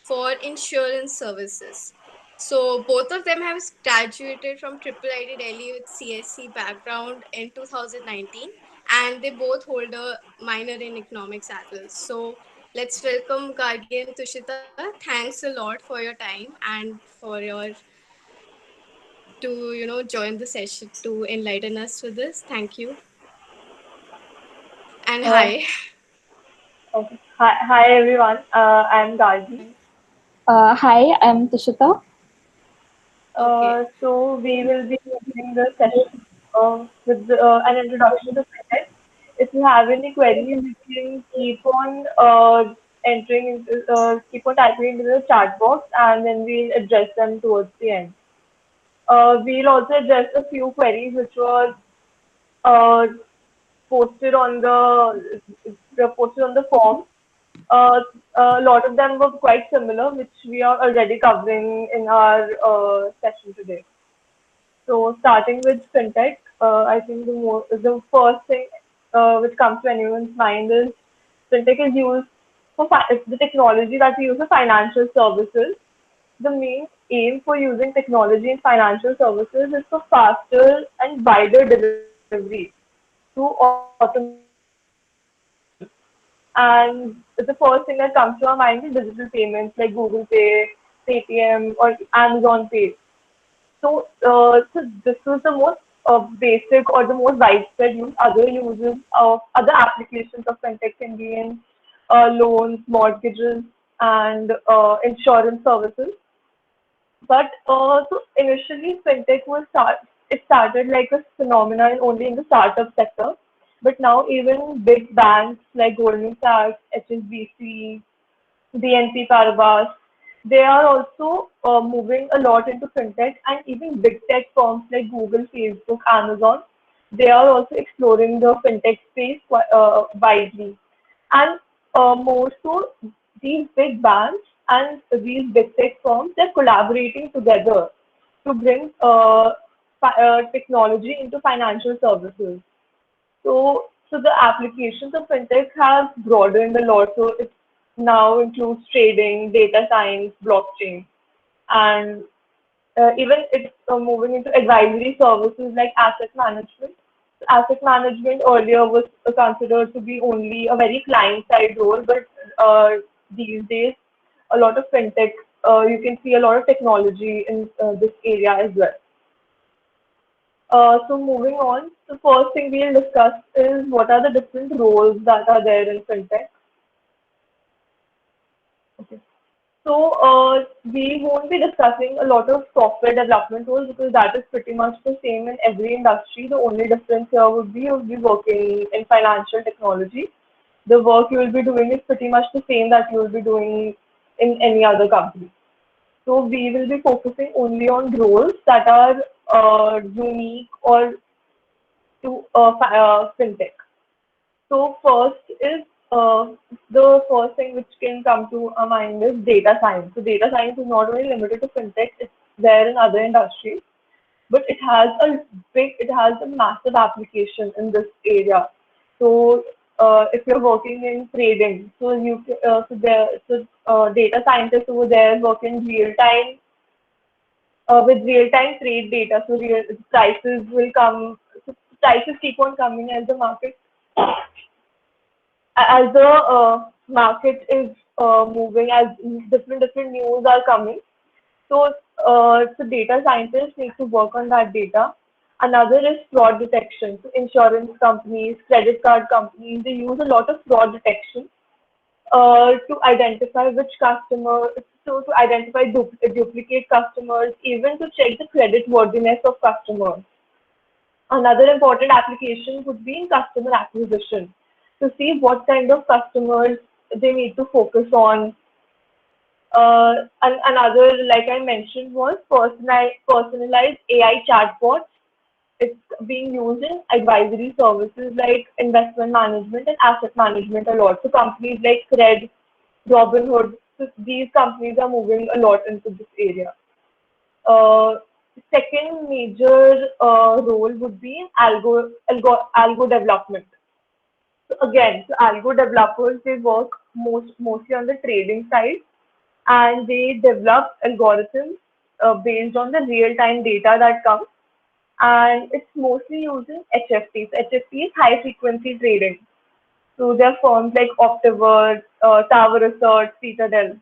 for insurance services. So both of them have graduated from Triple ID Delhi with CSC background in 2019, and they both hold a minor in economics as well. So let's welcome Gargi and Tushita. Thanks a lot for your time and for your to join the session to enlighten us with this. Thank you and Uh, hi. okay. Hi everyone. I'm Gargi. Hi. Hi, I'm Tishita. Okay. So we will be beginning the session with an introduction to fintech. If you have any queries, you can keep on keep on typing into the chat box, and then we'll address them towards the end. We'll also address a few queries which were uh, posted on the form. Uh, a lot of them were quite similar, which we are already covering in our session today. So starting with fintech, I think the first thing which comes to anyone's mind is fintech is used it's the technology that we use for financial services. The main aim for using technology in financial services is for faster and wider delivery through automation and the first thing that comes to our mind is digital payments like Google Pay, Paytm, or Amazon Pay. So this was the most basic or the most widespread use. Other applications of fintech can be in loans, mortgages, and insurance services. But so initially, it started like a phenomenon only in the startup sector. But now even big banks like Goldman Sachs, HSBC, BNP Paribas, they are also moving a lot into fintech, and even big tech firms like Google, Facebook, Amazon, they are also exploring the fintech space widely. And more so, these big banks and these big tech firms, they're collaborating together to bring technology into financial services. So the applications of fintech have broadened a lot. So it now includes trading, data science, blockchain, and even it's moving into advisory services like asset management. Asset management earlier was considered to be only a very client-side role, but these days, a lot of fintech, you can see a lot of technology in this area as well. So moving on, the first thing we'll discuss is what are the different roles that are there in fintech. Okay. So we won't be discussing a lot of software development roles because that is pretty much the same in every industry. The only difference here would be you'll be working in financial technology. The work you will be doing is pretty much the same that you will be doing in any other company. So we will be focusing only on roles that are unique or to fintech. So first is the first thing which can come to our mind is data science. So data science is not only limited to fintech; it's there in other industries, but it has a massive application in this area. So if you're working in trading, data scientists over there work in real time with real-time trade data, so real prices will come, so prices keep on coming as the market is moving, as different news are coming. So, data scientists need to work on that data. Another is fraud detection. So insurance companies, credit card companies, they use a lot of fraud detection to identify which customer, so to identify duplicate customers, even to check the credit worthiness of customers. Another important application would be in customer acquisition to see what kind of customers they need to focus on. And another, like I mentioned, was personalized AI chatbots. It's being used in advisory services like investment management and asset management a lot. So companies like Cred, Robinhood, so these companies are moving a lot into this area. Uh, Second major role would be in algo development. So again, algo developers, they work mostly on the trading side, and they develop algorithms based on the real-time data that comes, and it's mostly using HFTs. HFT is high frequency trading. So there are firms like Optiver, Tower Research, Citadel.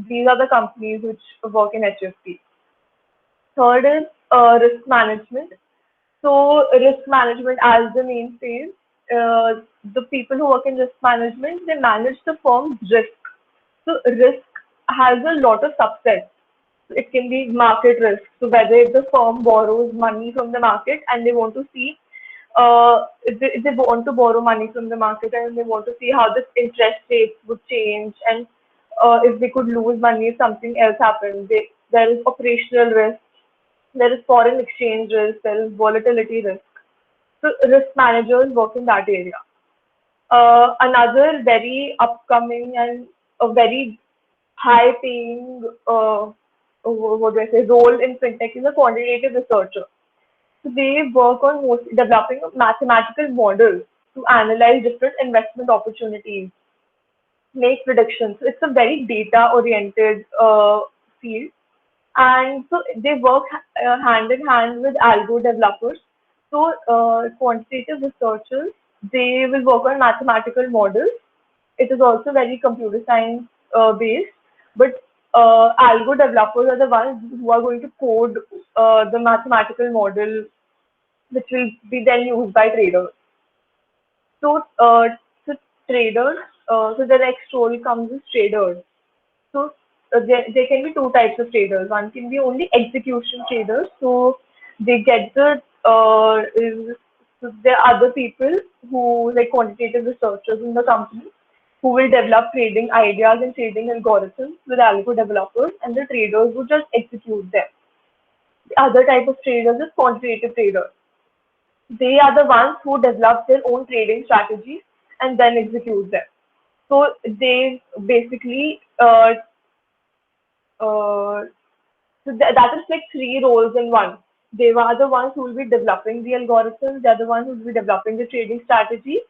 These are the companies which work in HFT. Third is risk management. So risk management, as the name says, the people who work in risk management, they manage the firm's risk. So risk has a lot of subsets. It can be market risk. So whether if the firm borrows money from the market and they want to see if they want to borrow money from the market and they want to see how the interest rates would change and if they could lose money if something else happened. There is operational risk, there is foreign exchange risk, there is volatility risk. So risk managers work in that area. Another very upcoming and a very high paying what do I say role in fintech is a quantitative researcher. So they work on developing mathematical models to analyze different investment opportunities, make predictions. So it's a very data oriented field, and so they work hand in hand with algo developers. So quantitative researchers, they will work on mathematical models. It is also very computer science based, but algo developers are the ones who are going to code the mathematical model, which will be then used by traders. So, so traders, so the next role comes as traders. So there can be two types of traders. One can be only execution traders. So they get so there are other people who like quantitative researchers in the company who will develop trading ideas and trading algorithms with algo developers, and the traders who just execute them. The other type of traders is quantitative traders. They are the ones who develop their own trading strategies and then execute them. So they basically uh, that is like three roles in one. They are the ones who will be developing the algorithms, they are the ones who will be developing the trading strategies,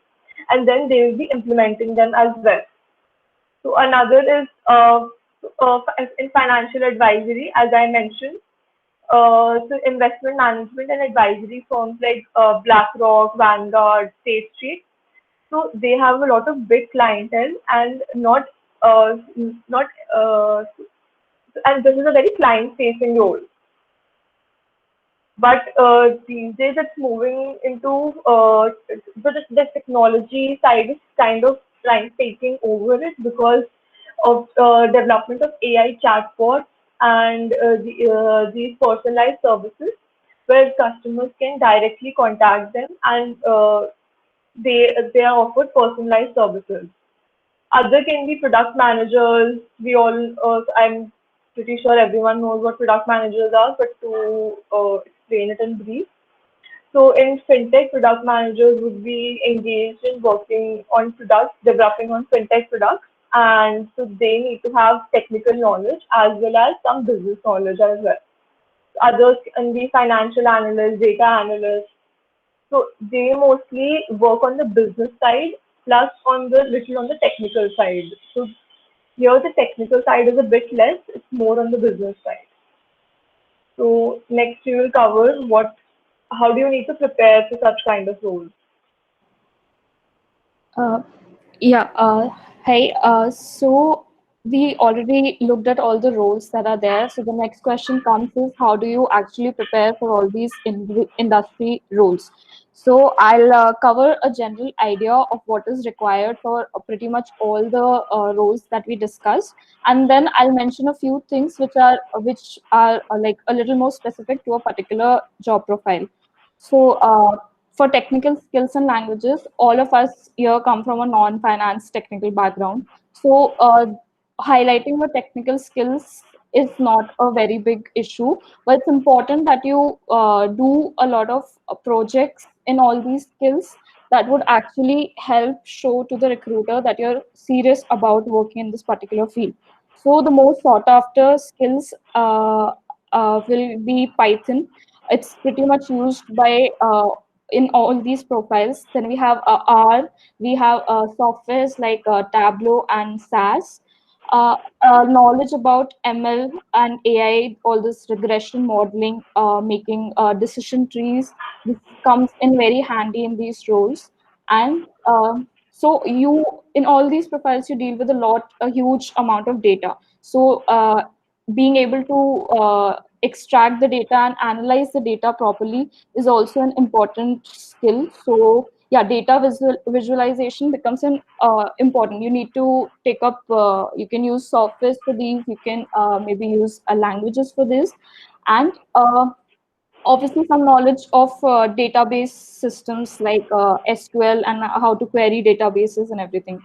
and then they will be implementing them as well. So another is in financial advisory, as I mentioned. So investment management and advisory firms like BlackRock, Vanguard, State Street. So they have a lot of big clientele and uh, not and this is a very client-facing role. But these days it's moving into the technology side is kind of taking over it because of development of AI chatbots and these personalized services where customers can directly contact them and they are offered personalized services. Other can be product managers. I'm pretty sure everyone knows what product managers are, but to explain it in brief. So in fintech, product managers would be engaged in working on products, developing on fintech products, and so they need to have technical knowledge as well as some business knowledge as well. Others can be financial analysts, data analysts, so they mostly work on the business side plus on the little on the technical side. So here the technical side is a bit less, it's more on the business side. So next we will cover how do you need to prepare for such kind of roles. Uh, yeah. Hey. So we already looked at all the roles that are there. So the next question comes is how do you actually prepare for all these industry roles? So I'll cover a general idea of what is required for pretty much all the roles that we discussed, and then I'll mention a few things which are like a little more specific to a particular job profile. So, for technical skills and languages, all of us here come from a non-finance technical background. So, highlighting your technical skills is not a very big issue, but it's important that you do a lot of projects in all these skills that would actually help show to the recruiter that you're serious about working in this particular field. So, the most sought after skills will be Python. It's pretty much used by in all these profiles. Then we have R, we have softwares like Tableau and SAS. knowledge about ML and AI, all this regression modeling, making decision trees. This comes in very handy in these roles. And so you, in all these profiles, you deal with a huge amount of data. So being able to extract the data and analyze the data properly is also an important skill. So yeah, data visualization becomes an important. You need to take up. You can use softwares for these. You can maybe use languages for this, and obviously some knowledge of database systems like SQL and how to query databases and everything.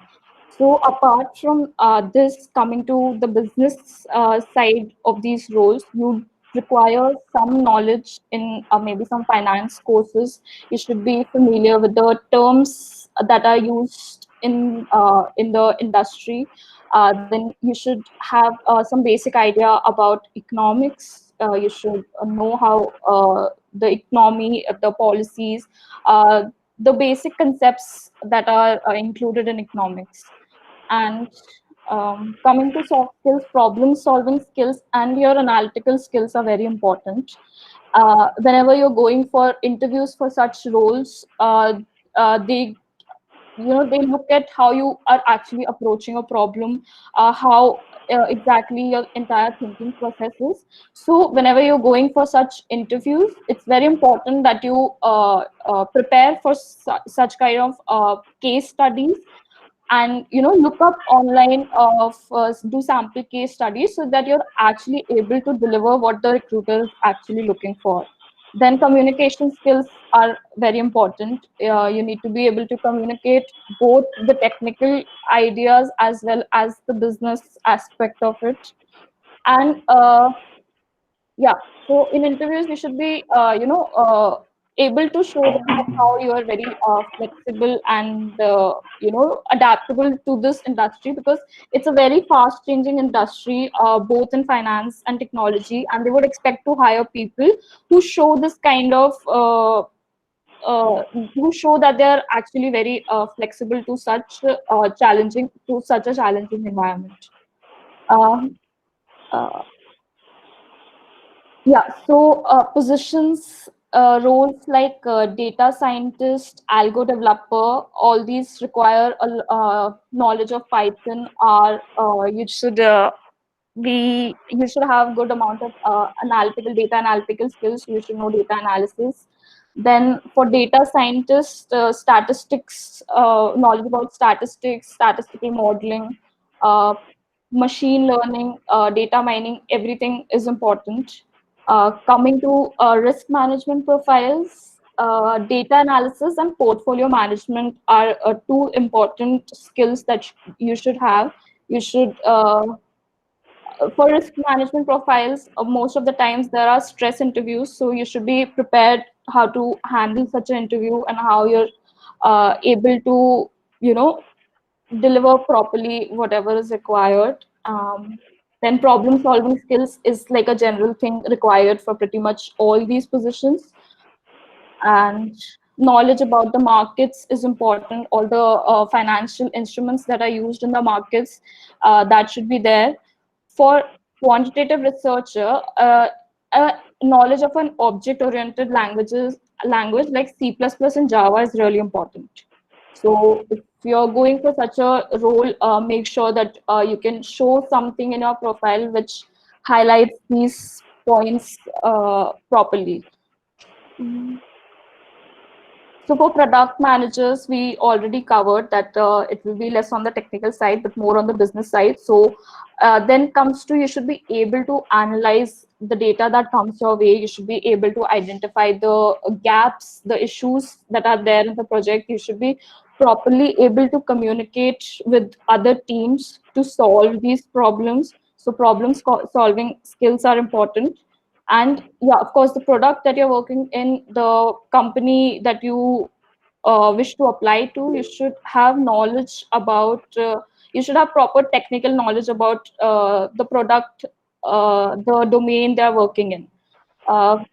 So apart from this, coming to the business side of these roles, you require some knowledge in maybe some finance courses. You should be familiar with the terms that are used in the industry. Then you should have some basic idea about economics. You should know how the economy, the policies, uh, the basic concepts that are included in economics. And coming to soft skills, problem solving skills and your analytical skills are very important. Whenever you're going for interviews for such roles, they, they look at how you are actually approaching a problem, how exactly your entire thinking process is. So whenever you're going for such interviews, it's very important that you prepare for such kind of case studies, and look up online of do sample case studies so that you're actually able to deliver what the recruiter is actually looking for. Then communication skills are very important. You need to be able to communicate both the technical ideas as well as the business aspect of it. And yeah, so in interviews, you should be, able to show them that how you are very flexible and, adaptable to this industry, because it's a very fast changing industry, both in finance and technology, and they would expect to hire people who show this kind of, who show that they're actually very flexible to such a challenging environment. Um, uh, Yeah, so positions, roles like data scientist, algo developer, all these require a knowledge of Python. Or you should have good amount of data analytical skills. You should know data analysis. Then for data scientists, statistics, knowledge about statistics, statistical modeling, uh, machine learning, data mining, everything is important. Coming to risk management profiles, data analysis and portfolio management are two important skills that you should have. You should For risk management profiles, most of the times there are stress interviews, so you should be prepared how to handle such an interview and how you're able to, deliver properly whatever is required. Then problem solving skills is like a general thing required for pretty much all these positions. And knowledge about the markets is important. All the financial instruments that are used in the markets, that should be there. For quantitative researcher, knowledge of an object oriented language like C++ and Java is really important. So if you're going for such a role, make sure that you can show something in your profile which highlights these points properly. Mm. So for product managers, we already covered that it will be less on the technical side, but more on the business side. So then comes to, you should be able to analyze the data that comes your way. You should be able to identify the gaps, the issues that are there in the project. You should be properly able to communicate with other teams to solve these problems. So solving skills are important. And yeah, of course, the product that you're working in, the company that you wish to apply to, you should have knowledge about, you should have proper technical knowledge about the product, the domain they're working in. uh,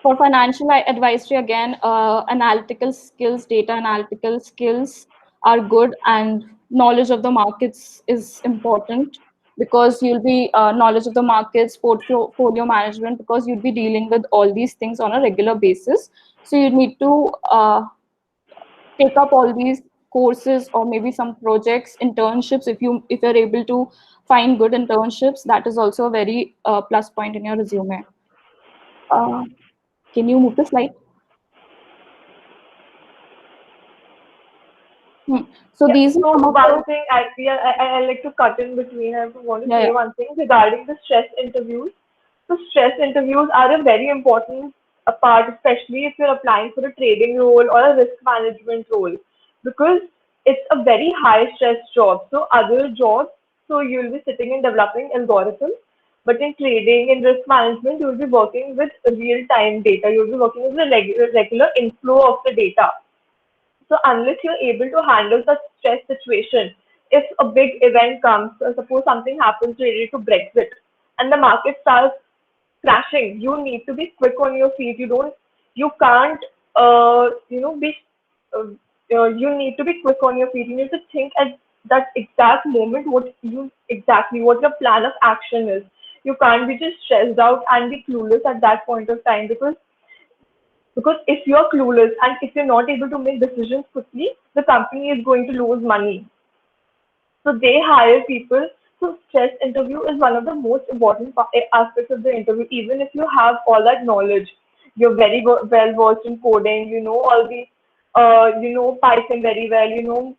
for financial advisory, again, analytical skills, data analytical skills are good, and knowledge of the markets is important, because you'll be knowledge of the markets, portfolio management, because you'll be dealing with all these things on a regular basis. So you need to take up all these courses, or maybe some projects, internships. If you're able to find good internships, that is also a very plus point in your resume. uh, can you move the slide? Hmm. So Yeah. these are So some of one the. thing I like to cut in between. I want to Yeah, say yeah. one thing regarding the stress interviews. So stress interviews are a very important part, especially if you're applying for a trading role or a risk management role, because it's a very high stress job. So other jobs, so you'll be sitting and developing algorithms, but in trading and risk management, you'll be working with real time data. You'll be working with the regular inflow of the data. So unless you're able to handle the stress situation, if a big event comes, suppose something happens related to Brexit, and the market starts crashing, you need to be quick on your feet. You can't, be. Uh, you need to be quick on your feet. You need to think at that exact moment what your plan of action is. You can't be just stressed out and be clueless at that point of time, because if you're clueless and if you're not able to make decisions quickly, the company is going to lose money. So they hire people. So stress interview is one of the most important aspects of the interview. Even if you have all that knowledge, you're very well versed in coding, you know all the, you know Python very well, you know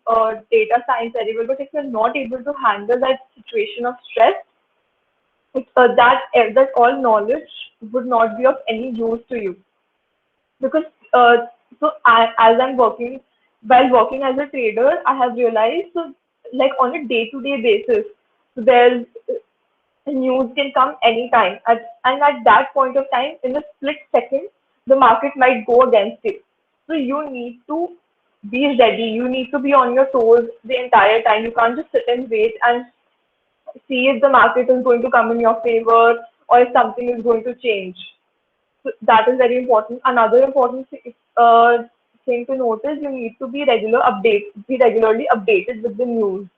data science very well. But if you're not able to handle that situation of stress, that all knowledge would not be of any use to you, because as I'm working, while working as a trader, I have realized, so like on a day-to-day basis, so there's news can come anytime, and at that point of time, in a split second, the market might go against you. So you need to be ready. You need to be on your toes the entire time. You can't just sit and wait and see if the market is going to come in your favor or if something is going to change. So that is very important. Another important thing to notice, you need to be regularly updated with the news.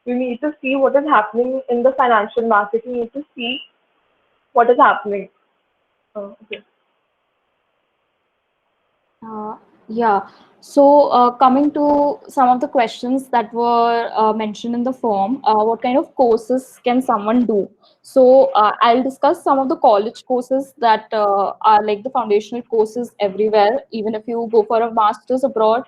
You need to see what is happening in the financial market. You need to see what is happening. Okay. Uh, yeah. So, coming to some of the questions that were mentioned in the form, what kind of courses can someone do? So, I'll discuss some of the college courses that are like the foundational courses everywhere. Even if you go for a master's abroad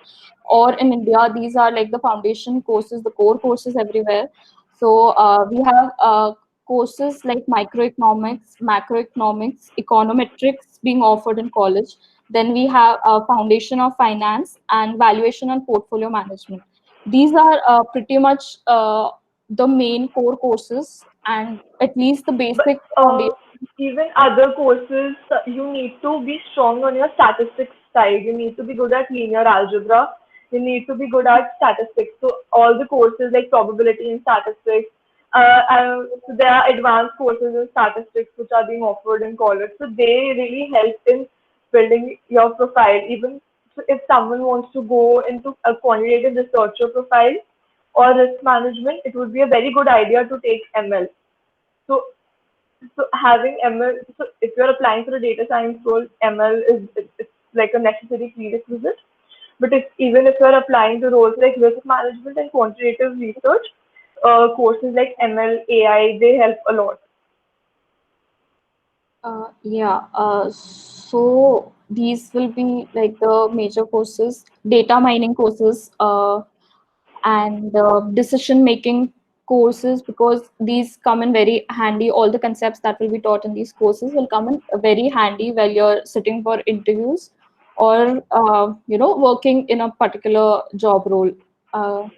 or in India, these are like the foundation courses, the core courses everywhere. So, we have courses like microeconomics, macroeconomics, econometrics being offered in college. Then we have a foundation of finance and valuation and portfolio management. These are pretty much the main core courses, and at least the But basic foundation. even other courses, you need to be strong on your statistics side. You need to be good at linear algebra. You need to be good at statistics. So all the courses like probability and statistics, so there are advanced courses in statistics which are being offered in college. So they really help in building your profile. Even if someone wants to go into a quantitative researcher profile or risk management, it would be a very good idea to take ML. So so having ML, so if you're applying for a data science role, ML it's like a necessary prerequisite. But even if you're applying to roles like risk management and quantitative research, courses like ML, AI, they help a lot. Yeah, so these will be like the major courses, data mining courses, and decision making courses, because these come in very handy. All the concepts that will be taught in these courses will come in very handy while you're sitting for interviews, or working in a particular job role. Uh,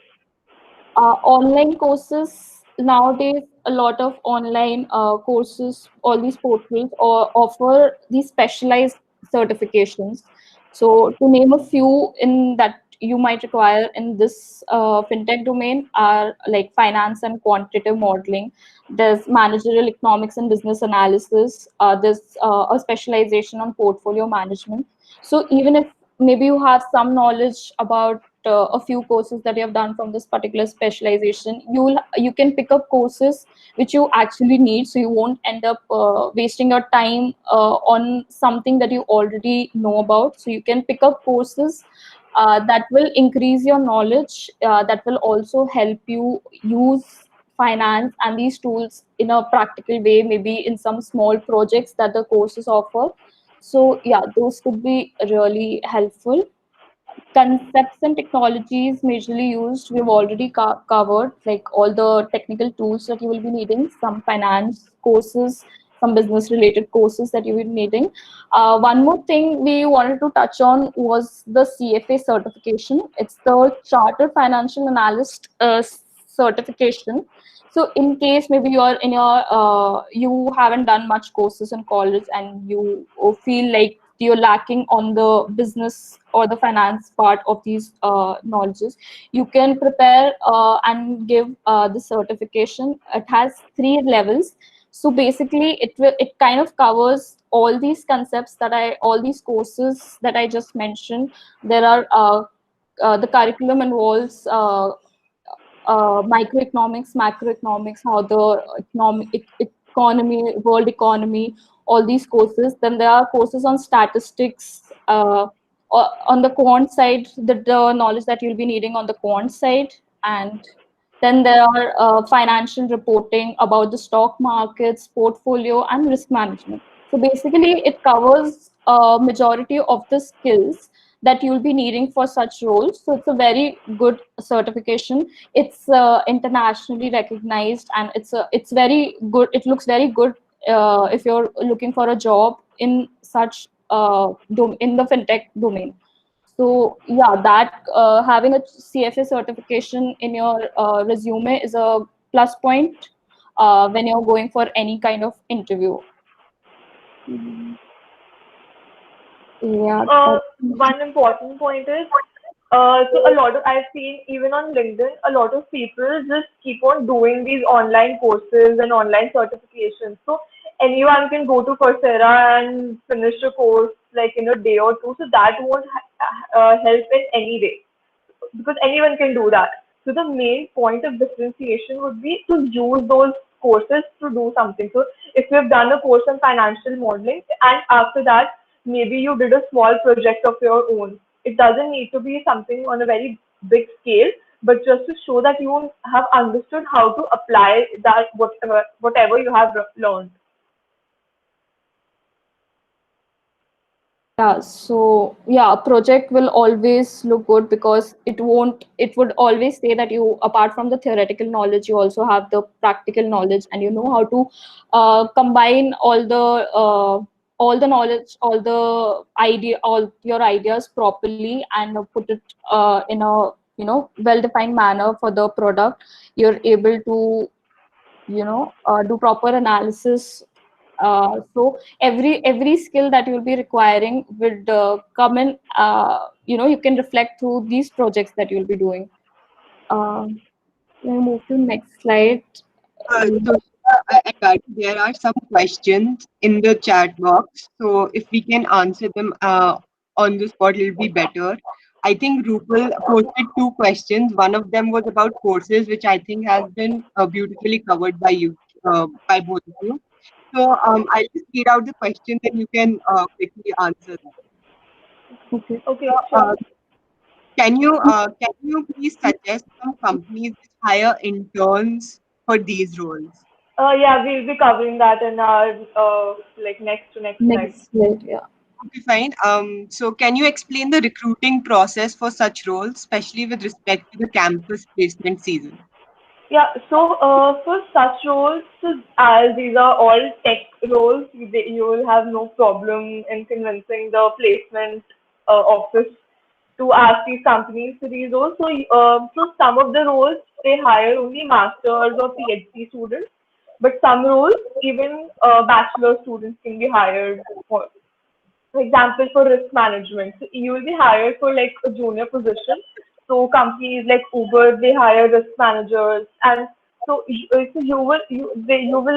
Online courses nowadays, a lot of online courses, all these portals or offer these specialized certifications. So to name a few in that you might require in this fintech domain are like finance and quantitative modeling. There's managerial economics and business analysis. There's a specialization on portfolio management. So even if maybe you have some knowledge about a few courses that you have done from this particular specialization, you can pick up courses which you actually need, so you won't end up wasting your time on something that you already know about. So you can pick up courses that will increase your knowledge, that will also help you use finance and these tools in a practical way, maybe in some small projects that the courses offer. So yeah, those could be really helpful. Concepts and technologies majorly used, we've already covered, like all the technical tools that you will be needing, some finance courses, some business related courses that you will be needing. One more thing we wanted to touch on was the CFA certification. It's the Chartered Financial Analyst certification. So in case maybe you're in your you haven't done much courses in college and you feel like you're lacking on the business or the finance part of these knowledges, you can prepare and give the certification. It has 3 levels. So basically it kind of covers all these concepts that all these courses that I just mentioned. There are the curriculum involves microeconomics, macroeconomics, how the economy, world economy, all these courses. Then there are courses on statistics. On the quant side, the knowledge that you'll be needing on the quant side, and then there are financial reporting about the stock markets, portfolio, and risk management. So basically, it covers a majority of the skills that you'll be needing for such roles. So it's a very good certification. It's internationally recognized, and it's very good. It looks very good if you're looking for a job in such in the fintech domain. So yeah, that having a CFA certification in your resume is a plus point when you're going for any kind of interview. Mhm. Yeah. One important point is, so a lot of I've seen even on LinkedIn, a lot of people just keep on doing these online courses and online certifications. So anyone can go to Coursera and finish a course like in a day or two. So that won't help in any way, because anyone can do that. So the main point of differentiation would be to use those courses to do something. So if you've done a course on financial modeling and after that maybe you did a small project of your own, it doesn't need to be something on a very big scale, but just to show that you have understood how to apply that whatever you have learned. Yeah, so yeah, a project will always look good because it would always say that you, apart from the theoretical knowledge, you also have the practical knowledge and you know how to combine all the knowledge, all your ideas properly and put it in a, well-defined manner for the product. You're able to, do proper analysis. So every skill that you'll be requiring would come in. You can reflect through these projects that you'll be doing. Let me move to next slide. So I got there are some questions in the chat box. So if we can answer them on the spot, it'll be better. I think Rupal posted 2 questions. One of them was about courses, which I think has been beautifully covered by you, by both of you. So I'll just read out the question, then you can quickly answer that. Okay. Okay, So, sure. can you please suggest some companies which hire interns for these roles? Yeah, we'll be covering that in our like next to next slide. Next slide. Yeah. Okay, fine. So can you explain the recruiting process for such roles, especially with respect to the campus placement season? Yeah, so for such roles, so as these are all tech roles, you will have no problem in convincing the placement office to ask these companies to these roles. So, so some of the roles they hire only masters or PhD students, but some roles even bachelor students can be hired for. For example, for risk management, so you will be hired for like a junior position. So companies like Uber, they hire risk managers, and so you will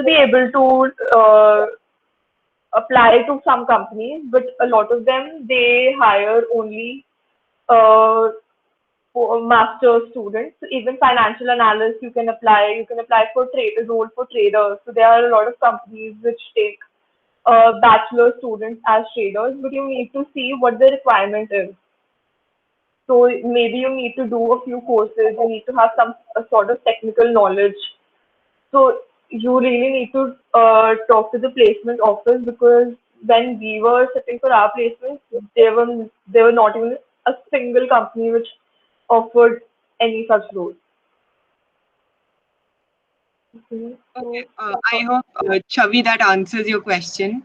be able to apply to some companies, but a lot of them they hire only uh, for master students. So even financial analysts you can apply. You can apply for role for traders. So there are a lot of companies which take bachelor students as traders, but you need to see what the requirement is. So maybe you need to do a few courses. You need to have some a sort of technical knowledge. So you really need to talk to the placement office, because when we were sitting for our placements, there were not even a single company which offered any such role. Okay. Okay, I hope, Chavi, that answers your question.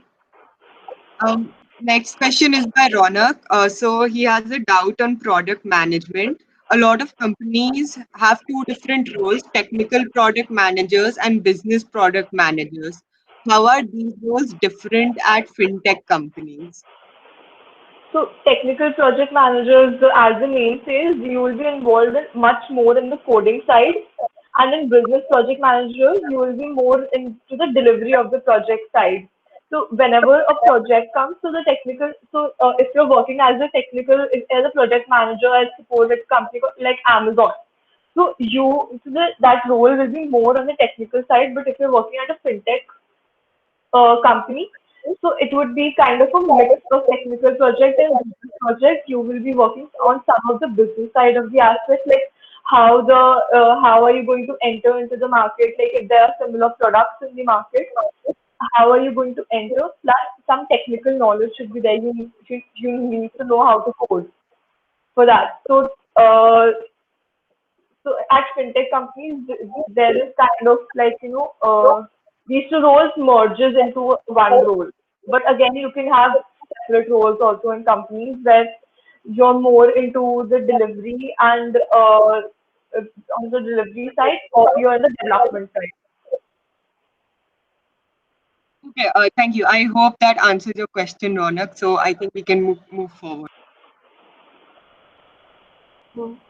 Next question is by Ronak. So he has a doubt on product management. A lot of companies have two different roles: technical product managers and business product managers. How are these roles different at fintech companies? So technical project managers, as the name says, you will be involved in much more in the coding side, and in business project managers, you will be more into the delivery of the project side. So whenever a project comes to the technical, if you're working as a as a project manager, I suppose it's a company like Amazon. That role will be more on the technical side. But if you're working at a fintech company. So it would be kind of a mix of technical project and business project. You will be working on some of the business side of the aspect, like how are you going to enter into the market? Like if there are similar products in the market, how are you going to enter? Plus some technical knowledge should be there. You need to know how to code for that. So at fintech companies, there is kind of like, these two roles merges into one role. But again, you can have separate roles also in companies where you're more into the delivery and on the delivery side, or you're on the development side. Okay, thank you. I hope that answers your question, Ronak. So I think we can move forward.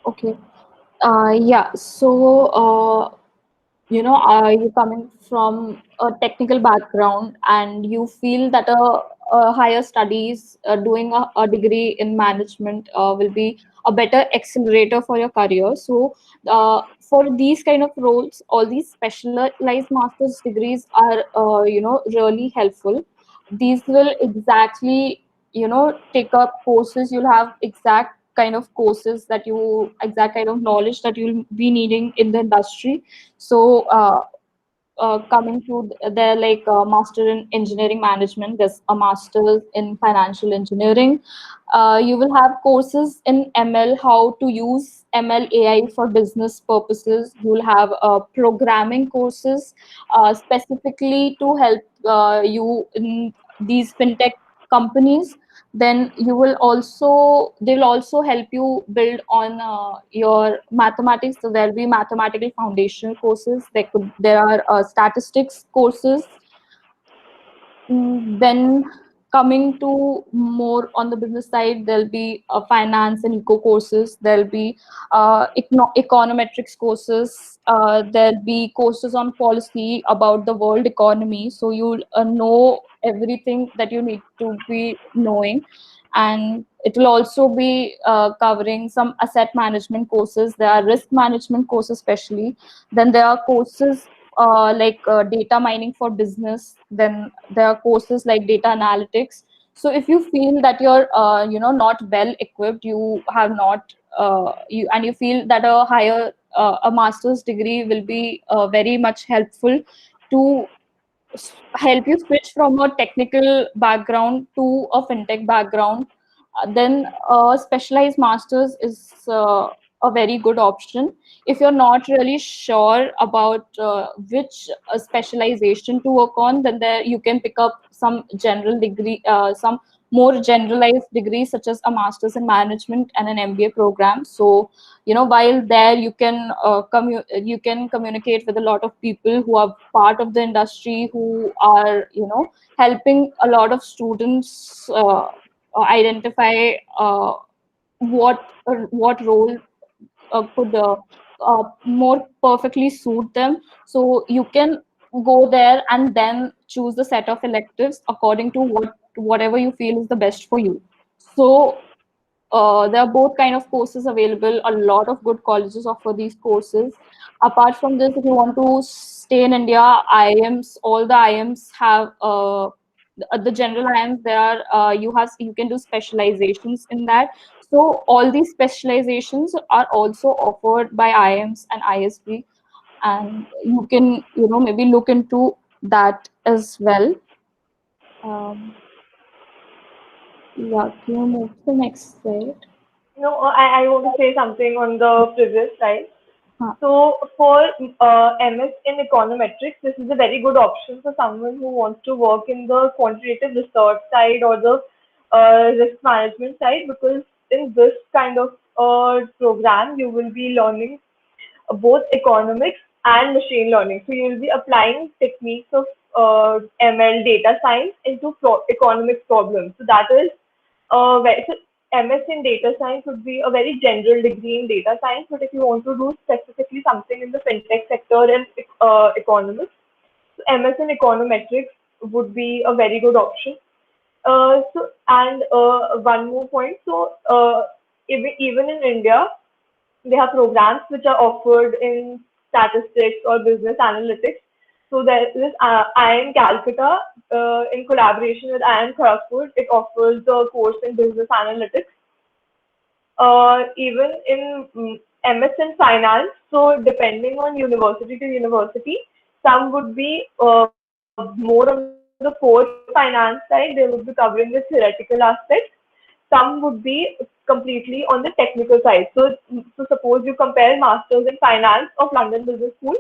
Okay. Yeah. So, are you coming from a technical background and you feel that a higher studies, doing a degree in management, will be a better accelerator for your career. So, for these kind of roles, all these specialized master's degrees are, really helpful. These will exactly, take up courses. You'll have exact kind of courses that exact kind of knowledge that you'll be needing in the industry. So, coming to there, like master in engineering management, there's a master in financial engineering. You will have courses in ML, how to use ML AI for business purposes. You will have programming courses specifically to help you in these fintech companies. Then they will also help you build on your mathematics. So there'll be mathematical foundational courses. There are statistics courses. Then coming to more on the business side, there'll be finance and eco courses. There'll be econometrics courses. There'll be courses on policy about the world economy. So you'll know everything that you need to be knowing. And it will also be covering some asset management courses. There are risk management courses especially. Then there are courses like data mining for business. Then there are courses like data analytics. So if you feel that you're not well equipped, you have not you feel that a master's degree will be very much helpful to help you switch from a technical background to a fintech background. Then specialized masters is a very good option. If you're not really sure about which specialization to work on, then there you can pick up some general degree, some more generalized degrees such as a master's in management and an MBA program. So while there you can you can communicate with a lot of people who are part of the industry, who are helping a lot of students identify what role could more perfectly suit them. So you can go there and then choose the set of electives according to whatever you feel is the best for you. So there are both kind of courses available. A lot of good colleges offer these courses. Apart from this, if you want to stay in India, IIMs, all the IIMs have the general IIMs. There are you can do specializations in that. So all these specializations are also offered by IIMs and ISB, and you can maybe look into that as well. Um, yeah, can you move to the next slide? No, I want to say something on the previous slide. Huh. So for MS in econometrics, this is a very good option for someone who wants to work in the quantitative research side or the risk management side, because in this kind of program, you will be learning both economics and machine learning. So you will be applying techniques of ML data science into economics problems. So that is so MS in data science would be a very general degree in data science, but if you want to do specifically something in the fintech sector and economics, so MS in econometrics would be a very good option. One more point. So even in India, they have programs which are offered in statistics or business analytics. So there is IIM Calcutta in collaboration with IIM Kharagpur. It offers the course in business analytics. Even in MS in finance. So depending on university to university, some would be more on the core finance side. They would be covering the theoretical aspects. Some would be completely on the technical side. So suppose you compare Masters in Finance of London Business School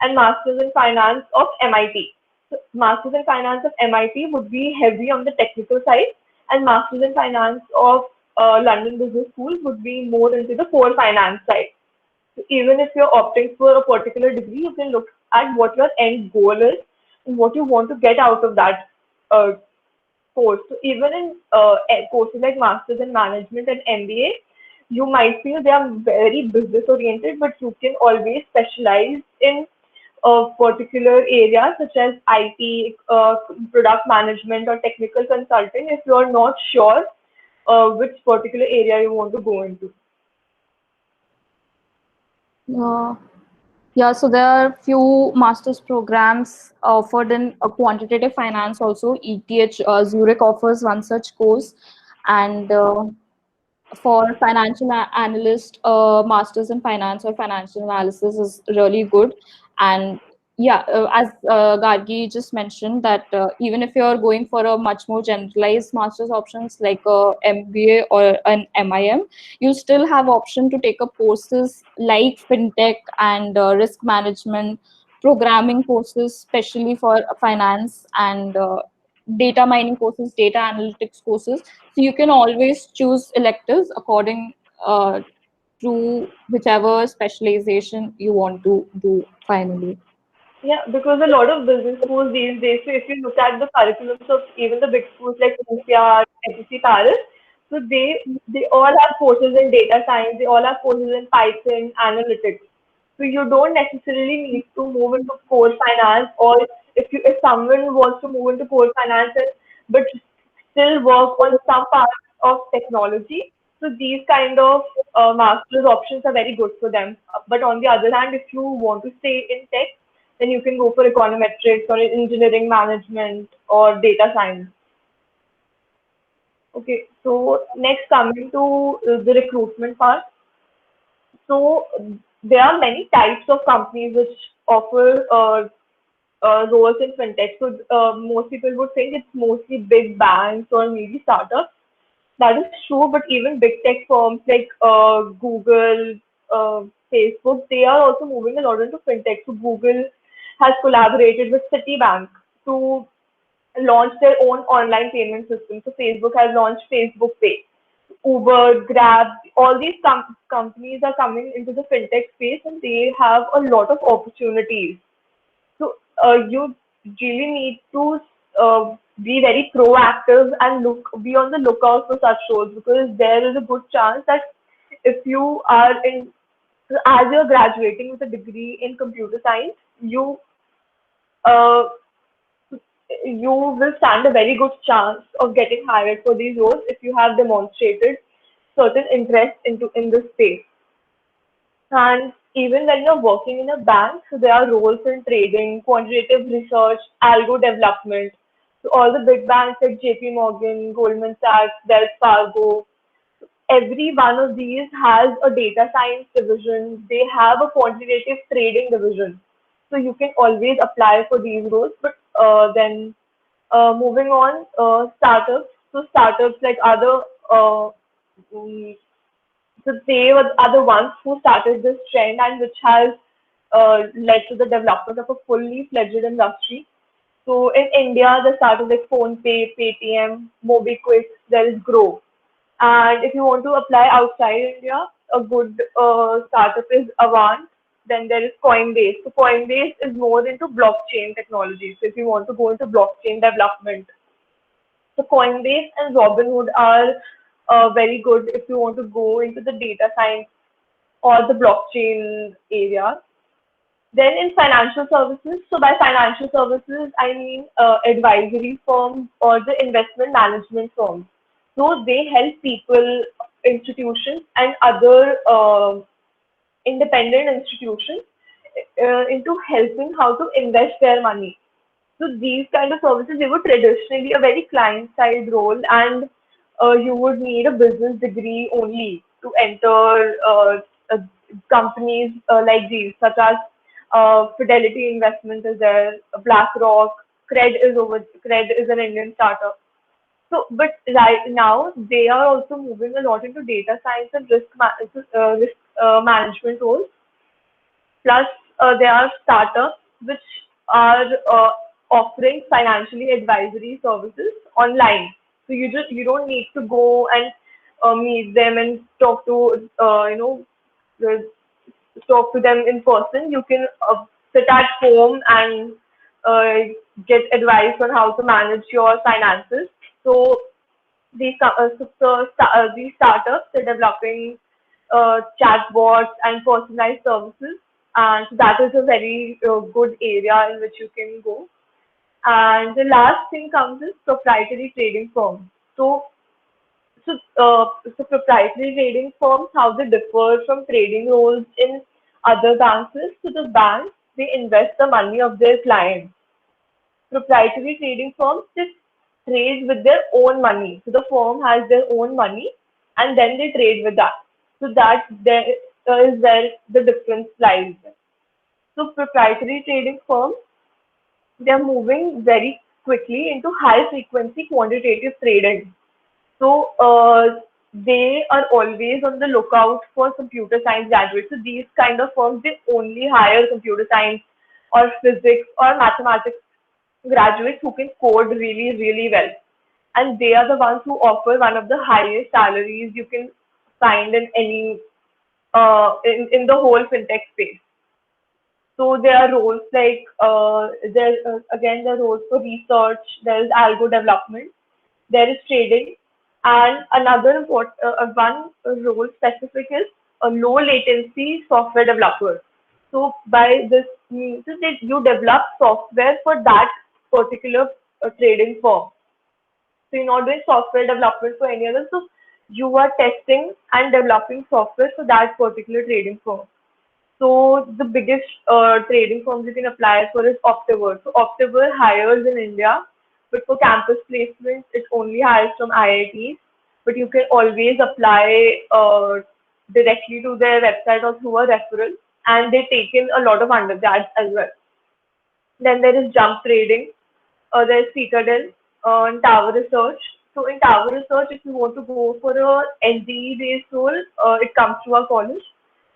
and Masters in Finance of MIT. So Masters in Finance of MIT would be heavy on the technical side, and Masters in Finance of London Business School would be more into the core finance side. So even if you're opting for a particular degree, you can look at what your end goal is and what you want to get out of that uh, course. So even in courses like Masters in Management and MBA, you might feel they are very business oriented, but you can always specialize in a particular area such as IT, product management, or technical consulting if you are not sure which particular area you want to go into. Yeah, so there are few master's programs offered in quantitative finance also. ETH Zurich offers one such course, and for financial analyst, masters in finance or financial analysis is really good. And yeah, as Gargi just mentioned that even if you're going for a much more generalized master's options like a MBA or an MIM, you still have option to take up courses like fintech and risk management, programming courses, especially for finance, and data mining courses, data analytics courses. So you can always choose electives according to whichever specialization you want to do finally. Yeah, because a lot of business schools these days, so if you look at the curriculums of even the big schools like INSEAD, HEC Paris, so they all have courses in data science, they all have courses in Python, analytics. So you don't necessarily need to move into core finance, or if someone wants to move into core finance but still work on some parts of technology. So these kind of master's options are very good for them. But on the other hand, if you want to stay in tech, then you can go for econometrics or engineering management or data science. Okay, so next coming to the recruitment part. So there are many types of companies which offer roles in fintech. So most people would think it's mostly big banks or maybe startups. That is true, but even big tech firms like Google, Facebook, they are also moving a lot into fintech. So Google has collaborated with Citibank to launch their own online payment system. So Facebook has launched Facebook Pay. Uber, Grab, all these companies are coming into the fintech space and they have a lot of opportunities. So you really need to be very proactive and be on the lookout for such roles, because there is a good chance that if you are in as you're graduating with a degree in computer science, uh, you will stand a very good chance of getting hired for these roles if you have demonstrated certain interest into in this space. And even when you're working in a bank, so there are roles in trading, quantitative research, algo development. So all the big banks like JP Morgan, Goldman Sachs, Wells Fargo, every one of these has a data science division. They have a quantitative trading division. So you can always apply for these roles. But then moving on, startups. So startups like other mm, so they are the ones who started this trend and which has led to the development of a fully fledged industry. So in India, the startups like PhonePe, Paytm, MobiKwik, there is Grow. And if you want to apply outside India, a good startup is Avant. Then there is Coinbase. So Coinbase is more into blockchain technology. So if you want to go into blockchain development, so Coinbase and Robinhood are very good if you want to go into the data science or the blockchain area. Then in financial services, so by financial services, I mean advisory firms or the investment management firms. So they help people, institutions, and other independent institutions into helping how to invest their money. So these kind of services, they were traditionally a very client-side role, and you would need a business degree only to enter uh, companies like these, such as Fidelity Investments is there, BlackRock, Cred is an Indian startup. So, but right now they are also moving a lot into data science and risk management roles. Plus, there are startups which are offering financially advisory services online. So you don't need to go and meet them and talk to uh, talk to them in person. You can sit at home and uh, get advice on how to manage your finances. So these startups are developing chatbots and personalized services, and so that is a very good area in which you can go. And the last thing comes is proprietary trading firms. So, so proprietary trading firms, how they differ from trading roles in other banks is, so the banks, they invest the money of their clients. Proprietary trading firms, they trade with their own money. So the firm has their own money and then they trade with that. So that there is where the difference lies. So proprietary trading firms, they're moving very quickly into high frequency quantitative trading. So they are always on the lookout for computer science graduates. So these kind of firms, they only hire computer science or physics or mathematics graduates who can code really, really well. And they are the ones who offer one of the highest salaries you can find in any in the whole fintech space. So there are roles like there again there are roles for research. There is algo development. There is trading, and another one role specific is a low latency software developer. So by this means that you develop software for that particular trading firm. So you're not doing software development for any other. So you are testing and developing software for that particular trading firm. So the biggest trading firms you can apply for is Optiver. So Optiver hires in India, but for campus placements, it only hires from IITs. But you can always apply directly to their website or through a referral, and they take in a lot of undergrads as well. Then there is Jump Trading, there's Citadel, and Tower Research. So in Tower Research, if you want to go for a NDE based role, it comes to our college.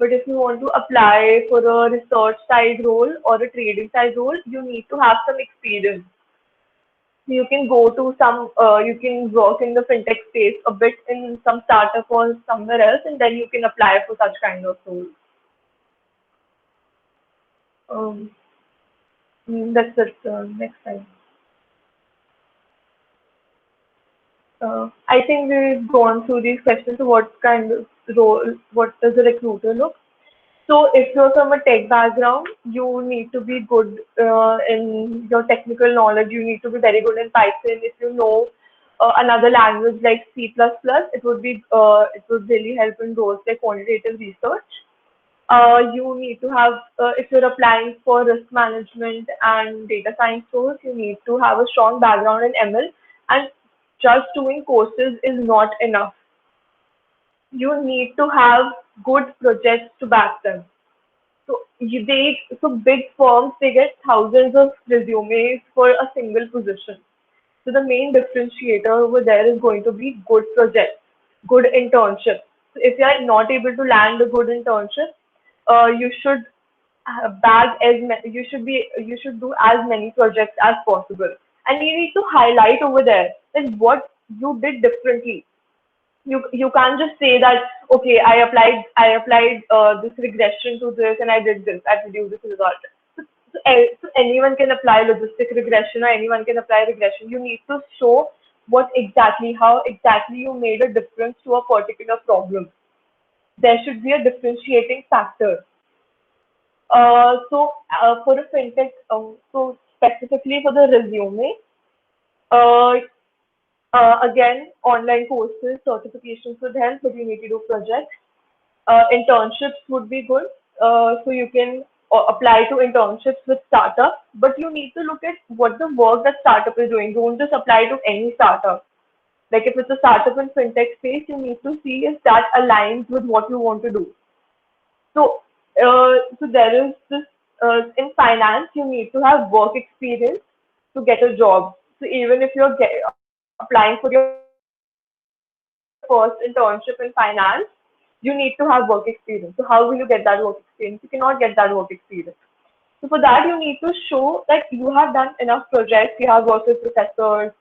But if you want to apply for a research side role or a trading side role, you need to have some experience. So you can go to you can work in the fintech space a bit in some startup or somewhere else, and then you can apply for such kind of roles. Um, that's it. Next time. I think we've gone through these questions. So what kind of role, what does a recruiter look? So if you're from a tech background, you need to be good in your technical knowledge. You need to be very good in Python. If you know another language like C++, it would really help in roles like quantitative research. You need to have, if you're applying for risk management and data science roles, you need to have a strong background in ML, and just doing courses is not enough. You need to have good projects to back them. So big firms, they get thousands of resumes for a single position. So the main differentiator over there is going to be good projects, good internships. So if you are not able to land a good internship, you should you should do as many projects as possible, and you need to highlight over there that what you did differently. You can't just say that, okay, I applied this regression to this and I did this, I produced this result. So anyone can apply logistic regression, or anyone can apply regression. You need to show how exactly you made a difference to a particular problem. There should be a differentiating factor. For a fintech, so specifically for the resume, uh, again, online courses, certifications would help, but you need to do projects. Internships would be good. So you can apply to internships with startups, but you need to look at what the work that startup is doing. Don't just apply to any startup. Like if it's a startup in fintech space, you need to see if that aligns with what you want to do. So there is this, in finance, you need to have work experience to get a job. So even if you're applying for your first internship in finance, you need to have work experience. So how will you get that work experience? You cannot get that work experience. So for that, you need to show that you have done enough projects, you have worked with professors,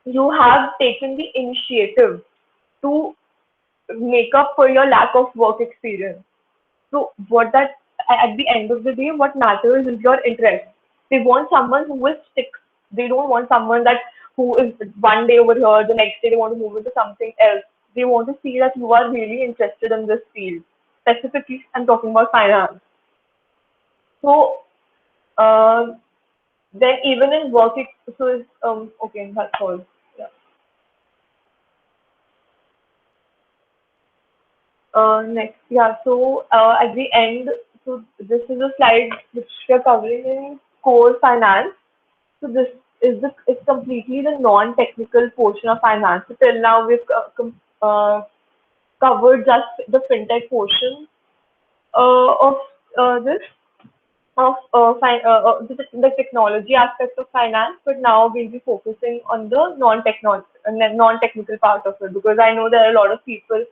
you have taken the initiative to make up for your lack of work experience. So at the end of the day, what matters is your interest. They want someone who will stick. They don't want someone who is one day over here, the next day they want to move into something else. They want to see that you are really interested in this field. Specifically, I'm talking about finance. So uh, then even in work, so it's, okay, that's all. Yeah. Next, yeah. So at the end, so this is a slide which we are covering in core finance. So this is completely the non-technical portion of finance. So till now we've covered just the fintech portion of this the technology aspect of finance, but now we'll be focusing on the non-technical part of it, because I know there are a lot of people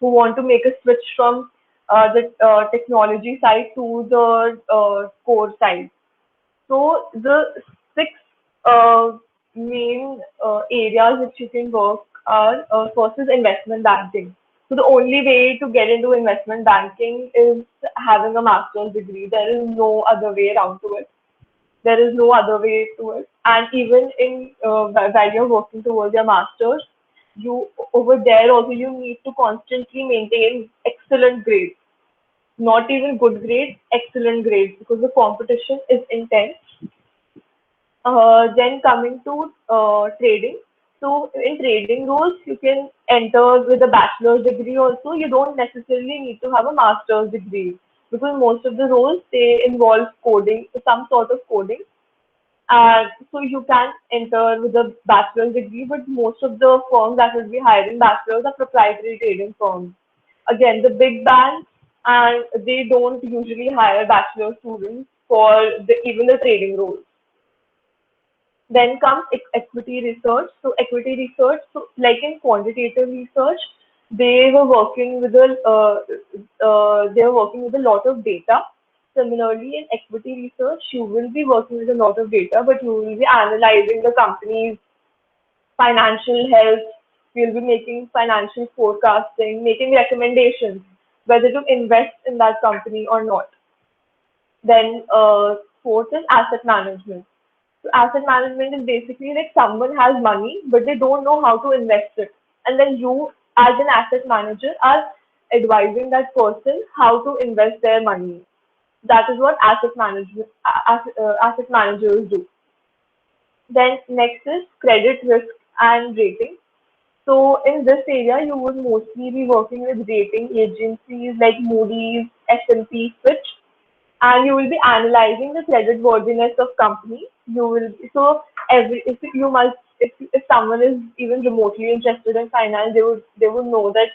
who want to make a switch from the technology side to the core side. So the six main areas which you can work are, first is investment banking. So the only way to get into investment banking is having a master's degree. There is no other way around to it. There is no other way to it. And even in while you're working towards your master's, you over there also you need to constantly maintain excellent grades. Not even good grades, excellent grades, because the competition is intense. Then coming to trading. So in trading roles, you can enter with a bachelor's degree also. You don't necessarily need to have a master's degree, because most of the roles, they involve coding, some sort of coding. So you can enter with a bachelor's degree, but most of the firms that will be hiring bachelors are proprietary trading firms. Again, the big banks, and they don't usually hire bachelor students for even the trading roles. Then comes equity research. So equity research, so like in quantitative research, they were working with a lot of data. Similarly, in equity research, you will be working with a lot of data, but you will be analyzing the company's financial health. You'll be making financial forecasting, making recommendations whether to invest in that company or not. Then fourth is asset management. So asset management is basically like someone has money, but they don't know how to invest it. And then you, as an asset manager, are advising that person how to invest their money. That is what asset managers do. Then next is credit risk and rating. So in this area, you would mostly be working with rating agencies like Moody's, S&P, Fitch, and you will be analyzing the credit worthiness of company. You will so every if you must if someone is even remotely interested in finance, they would know that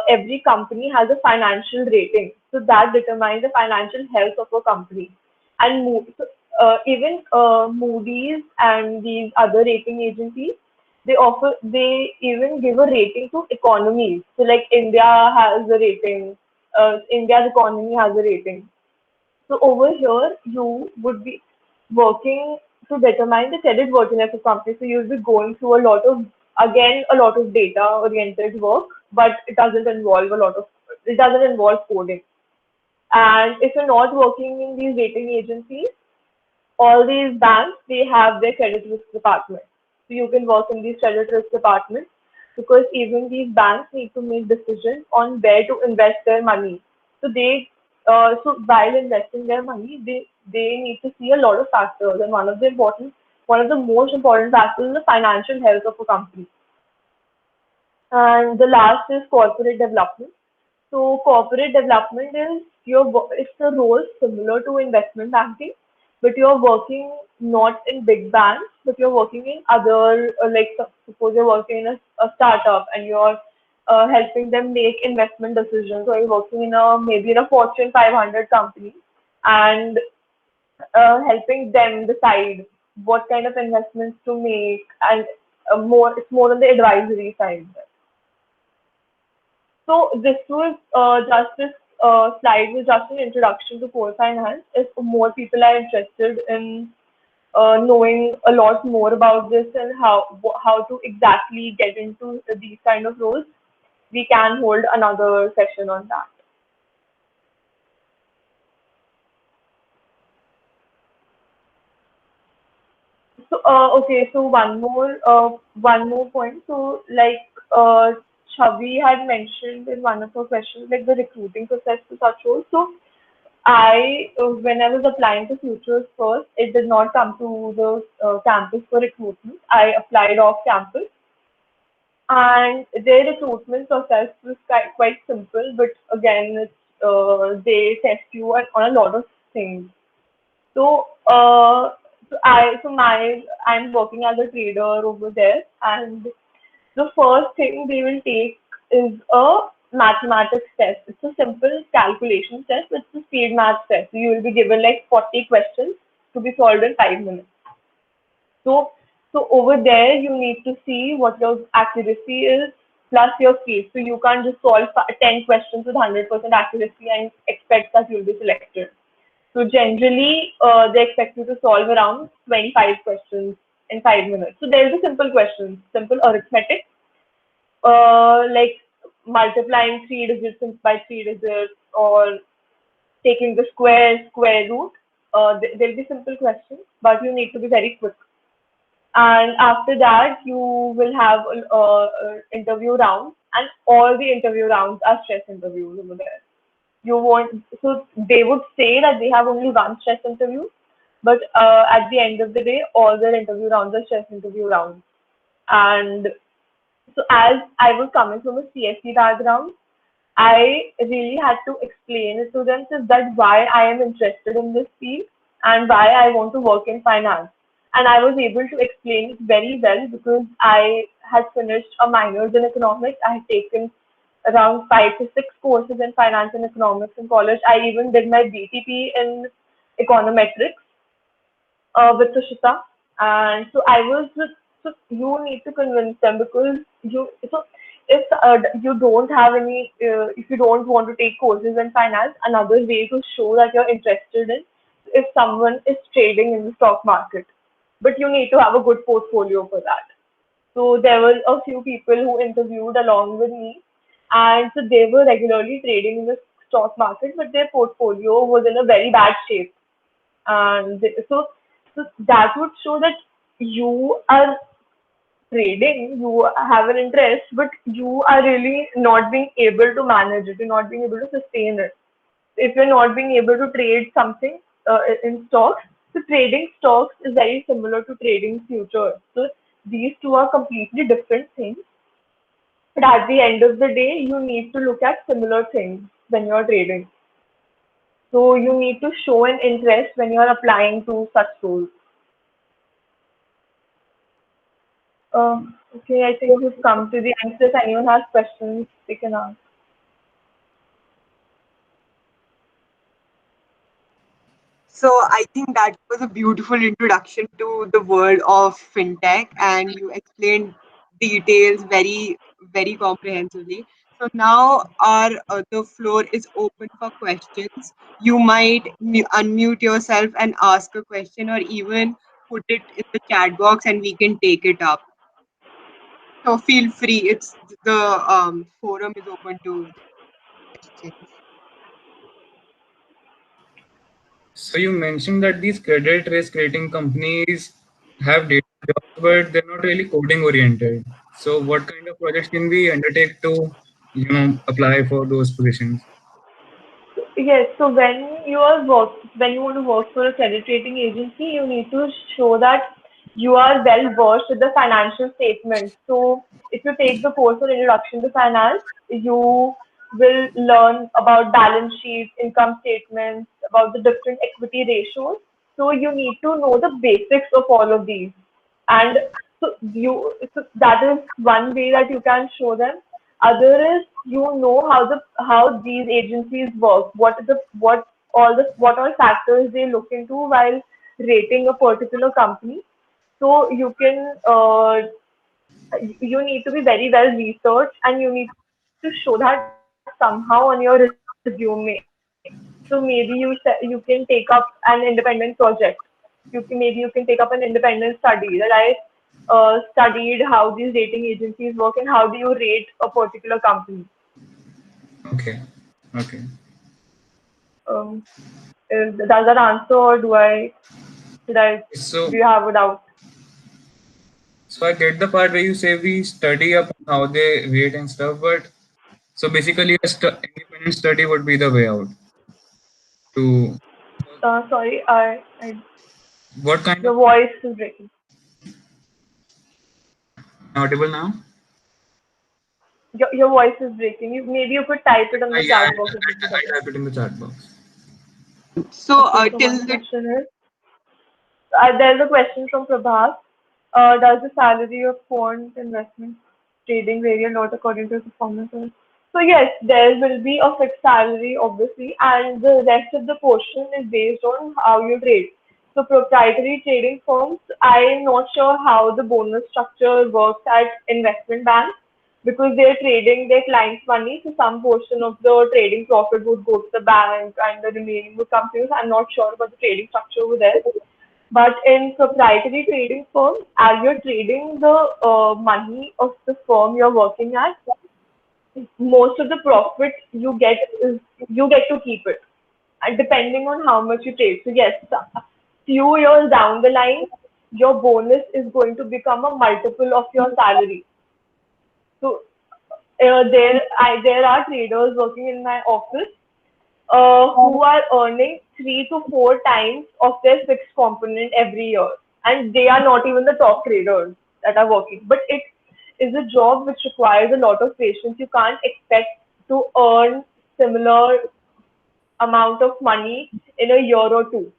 every company has a financial rating, so that determines the financial health of a company. And even Moody's and these other rating agencies, they even give a rating to economies. So like India has a rating, India's economy has a rating. So over here, you would be working to determine the credit worthiness of company. So you'll be going through again, a lot of data-oriented work, but it doesn't involve coding. And if you're not working in these rating agencies, all these banks, they have their credit risk department. So you can work in these credit risk departments because even these banks need to make decisions on where to invest their money. So so while investing their money, they need to see a lot of factors, and one of the most important factors is the financial health of a company. And the last is corporate development. So corporate development is it's a role similar to investment banking, but you're working not in big banks, but you're working in other, suppose you're working in a startup and you're helping them make investment decisions, or you're working in maybe in a Fortune 500 company and helping them decide what kind of investments to make, and it's more on the advisory side. So this slide was just an introduction to core finance. If more people are interested in knowing a lot more about this and how to exactly get into these kind of roles, we can hold another session on that. So okay, so one more point. So like Chavi had mentioned in one of her questions, like the recruiting process to such roles. So when I was applying to Futures first, it did not come to the campus for recruitment. I applied off campus, and their recruitment process was quite simple. But again, they test you on a lot of things. So, I'm working as a trader over there, and the first thing they will take is a mathematics test. It's a simple calculation test. It's a speed math test. So you will be given like 40 questions to be solved in 5 minutes. So, so over there, you need to see what your accuracy is plus your speed. So you can't just solve 10 questions with 100% accuracy and expect that you'll be selected. So generally, they expect you to solve around 25 questions in 5 minutes. So there'll be simple questions, simple arithmetic, like multiplying three digits by three digits, or taking the square root. There'll be simple questions, but you need to be very quick. And after that, you will have interview rounds, and all the interview rounds are stress interviews over there. You want So they would say that they have only one stress interview, but at the end of the day, all their interview rounds are stress interview rounds. And so as I was coming from a CSE background, I really had to explain it to them, so that why I am interested in this field and why I want to work in finance. And I was able to explain it very well because I had finished a minors in economics. I had taken around 5 to 6 courses in finance and economics in college. I even did my BTP in econometrics with Sushita. And so so you need to convince them, because if you don't have if you don't want to take courses in finance, another way to show that you're interested in, if someone is trading in the stock market, but you need to have a good portfolio for that. So there were a few people who interviewed along with me, and so they were regularly trading in the stock market, but their portfolio was in a very bad shape. And so that would show that you are trading, you have an interest, but you are really not being able to manage it, you're not being able to sustain it. If you're not being able to trade something in stocks, so trading stocks is very similar to trading futures. So these two are completely different things. But at the end of the day, you need to look at similar things when you're trading. So you need to show an interest when you're applying to such roles. Okay, I think we've come to the end. So if anyone has questions, they can ask. So I think that was a beautiful introduction to the world of fintech, and you explained details very comprehensively. So now the floor is open for questions. You might unmute yourself and ask a question, or even put it in the chat box, and we can take it up. So feel free. It's the forum is open to questions. So you mentioned that these credit risk rating companies have data jobs, but they're not really coding oriented. So what kind of projects can we undertake to, apply for those positions? Yes, so when you want to work for a credit rating agency, you need to show that you are well versed with the financial statements. So if you take the course on Introduction to Finance, you will learn about balance sheets, income statements, about the different equity ratios. So you need to know the basics of all of these. And so that is one way that you can show them. Other is you know how these agencies work, what all factors they look into while rating a particular company. So you need to be very well researched, and you need to show that somehow on your resume. So maybe you can take up an independent project. Maybe you can take up an independent study that I studied how these rating agencies work and how do you rate a particular company. Okay. Okay. Um, does that answer, or did I do So you have a doubt? so I get the part where you say we study up on how they rate and stuff, but so basically a independent study would be the way out to Sorry, what kind of your voice is breaking. audible now? Your voice is breaking. Maybe you could type it on the Yeah, chat box. It would be I better. type it in the chat box. So Okay, so till one the question is, there's a question from Prabhas. Does the salary of quant investment trading vary a lot according to performance? So yes, there will be a fixed salary, obviously, and the rest of the portion is based on how you trade. So proprietary trading firms, I'm not sure how the bonus structure works at investment banks because they're trading their clients' money. So some portion of the trading profit would go to the bank and the remaining would come to you. So I'm not sure about the trading structure over there. But in proprietary trading firms, as you're trading the money of the firm you're working at, most of the profit you get is you get to keep it, and depending on how much you trade. So yes, few years down the line, your bonus is going to become a multiple of your salary. So there are traders working in my office who are earning 3 to 4 times of their fixed component every year, and they are not even the top traders that are working. But it is a job which requires a lot of patience. You can't expect to earn similar amount of money in a year or two.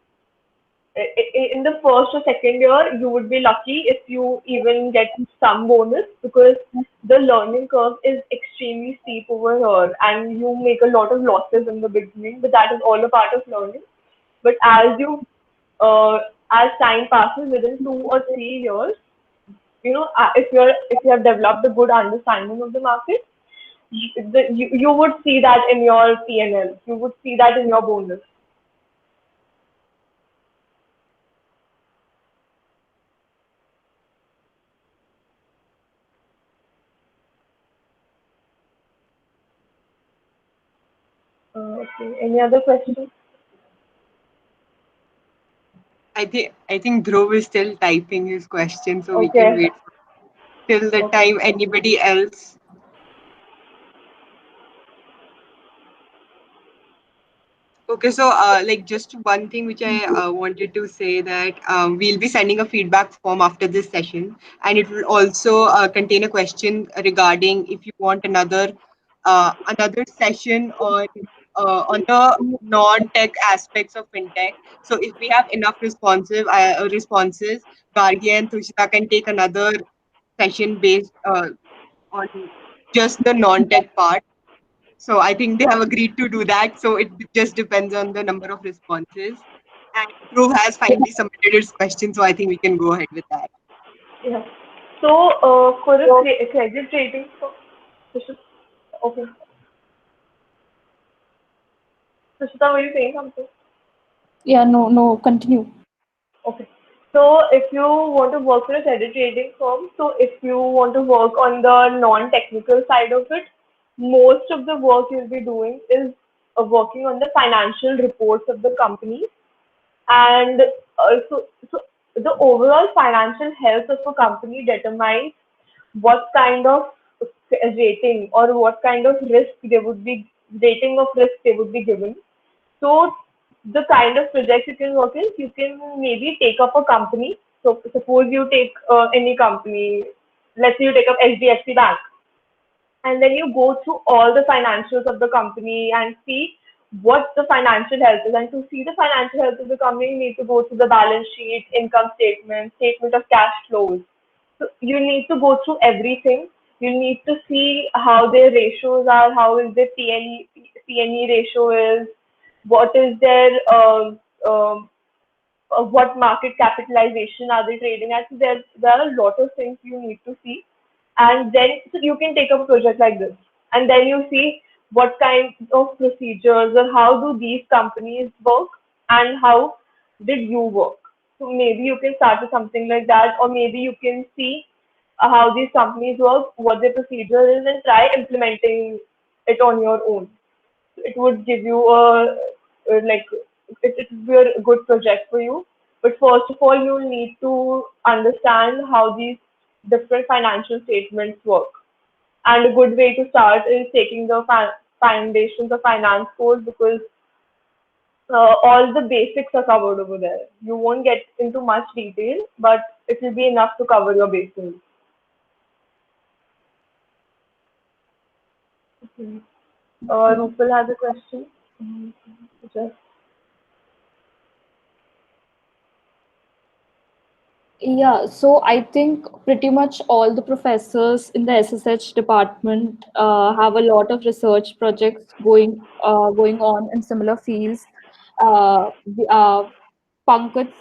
In the first or second year, you would be lucky if you even get some bonus because the learning curve is extremely steep over here and you make a lot of losses in the beginning, but that is all a part of learning. But uh, as time passes within 2 or 3 years, if you have developed a good understanding of the market, you would see that in your P&L. You would see that in your bonus. Okay. Any other questions? I think Dhruv is still typing his question, so we can Okay. wait till the Okay. time anybody else. Okay, so like just one thing which I wanted to say that we'll be sending a feedback form after this session, and it will also contain a question regarding if you want another session on the non-tech aspects of fintech. So if we have enough responses, Gargi and Tushita can take another session based on just the non-tech part. So I think they have agreed to do that. So it just depends on the number of responses. And Dhruv has finally submitted his question, so I think we can go ahead with that. Yeah. So, for a credit rating, so, okay. Sushita, were you saying something? Yeah, no, continue. Okay. So if you want to work for a credit rating firm, so if you want to work on the non-technical side of it, most of the work you'll be doing is working on the financial reports of the company, and so the overall financial health of a company determines what kind of rating or what kind of risk they would be rating of risk they would be given. So the kind of projects you can work in, you can maybe take up a company. So suppose you take any company, let's say you take up HDFC Bank, and then you go through all the financials of the company and see what the financial health is. And to see the financial health of the company, you need to go through the balance sheet, income statement, statement of cash flows. So you need to go through everything. You need to see how their ratios are, how is their PNE ratio is, what is their what market capitalization are they trading at. So there are a lot of things you need to see, and then so you can take up a project like this, and then you see what kind of procedures or how do these companies work and how did you work. So maybe you can start with something like that, or maybe you can see how these companies work, what their procedure is, and try implementing it on your own. It would give you like it would be a good project for you. But first of all, you need to understand how these different financial statements work. And a good way to start is taking the foundations of finance course, because all the basics are covered over there. You won't get into much detail, but it will be enough to cover your bases. Okay. Rupal has a question. Just Yeah, so I think pretty much all the professors in the SSH department have a lot of research projects going on in similar fields. Pankaj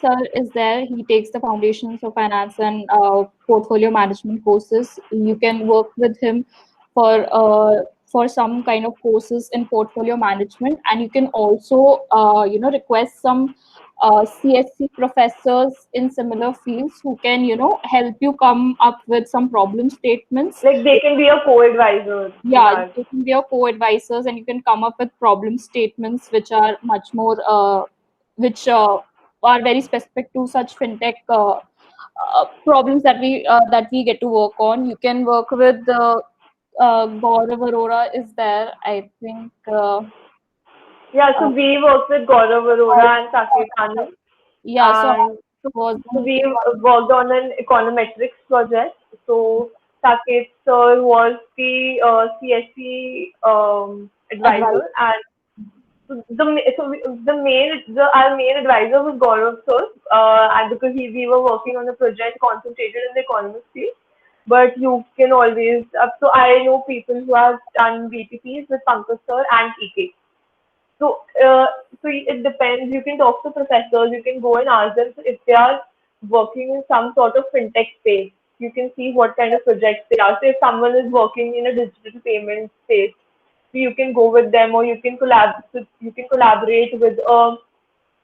sir is there. He takes the foundations of finance and portfolio management courses. You can work with him for some kind of courses in portfolio management, and you can also request some CSC professors in similar fields who can help you come up with some problem statements. like they can be a co-advisor for Yeah, that. you can be your co-advisors, and you can come up with problem statements which are much more which are very specific to such fintech problems that we get to work on. You can work with Gaurav Arora is there, I think. Yeah, so Uh, we worked with Gaurav Arora and Saket Anand, yeah, so and so, so wasn't we worked on an econometrics project. So Saket sir was the CSC advice. advisor, and our main advisor was Gaurav sir, and because we were working on a project concentrated in the economics field. But you can always, so I know people who have done BTPs with Pankaj sir and EK. So, so it depends. You can talk to professors. You can go and ask them if they are working in some sort of fintech space. You can see what kind of projects they are. So, if someone is working in a digital payment space, so you can go with them, or you can collaborate with an